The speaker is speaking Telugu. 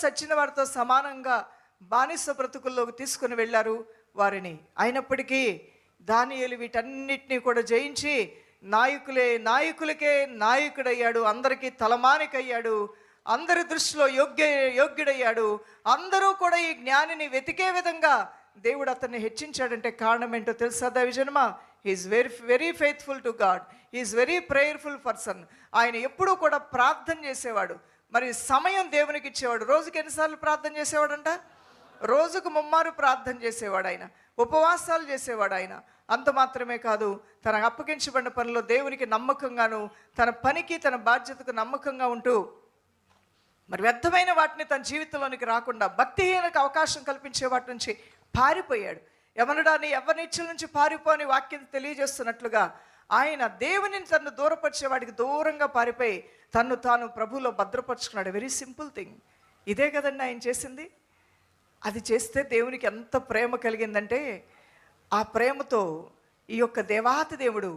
సచ్చిన వారితో సమానంగా బానిస బ్రతుకుల్లోకి తీసుకుని వెళ్ళారు వారిని. అయినప్పటికీ దానియేలు వీటన్నిటినీ కూడా జయించి నాయకులకే నాయకుడయ్యాడు, అందరికీ తలమానికయ్యాడు, అందరి దృష్టిలో యోగ్యుడయ్యాడు. అందరూ కూడా ఈ జ్ఞానిని వెతికే విధంగా దేవుడు అతన్ని హెచ్చించాడంటే కారణం ఏంటో తెలుసా దైవజనమా? He is very faithful to God, he is very prayerful person. ఆయన ఎప్పుడూ కూడా ప్రార్థన చేసేవాడు, మరి సమయం దేవునికి ఇచ్చేవాడు. రోజుకి ఎన్నిసార్లు ప్రార్థన చేసేవాడంట? రోజుకు 3 మారు ప్రార్థన చేసేవాడు ఆయన, ఉపవాసాలు చేసేవాడు ఆయన. అంత మాత్రమే కాదు, తన అప్పగించబడిన పనిలో దేవునికి నమ్మకంగాను, తన పనికి తన బాధ్యతకు నమ్మకంగా ఉంటూ మరి వ్యర్థమైన వాటిని తన జీవితంలోనికి రాకుండా భక్తిహీనకు అవకాశం కల్పించే వాటి నుంచి పారిపోయాడు. ఎవరిని ఇచ్చల నుంచి పారిపోని వాక్యం తెలియజేస్తున్నట్లుగా ఆయన దేవునిని తను దూరపరిచే వాడికి దూరంగా పారిపోయి తను తాను ప్రభువులో భద్రపరుచుకున్నాడు. Very simple thing. ఇదే కదండి ఆయన చేసింది. అది చేస్తే దేవునికి ఎంత ప్రేమ కలిగిందంటే, ఆ ప్రేమతో ఈ యొక్క దేవాతి దేవుడు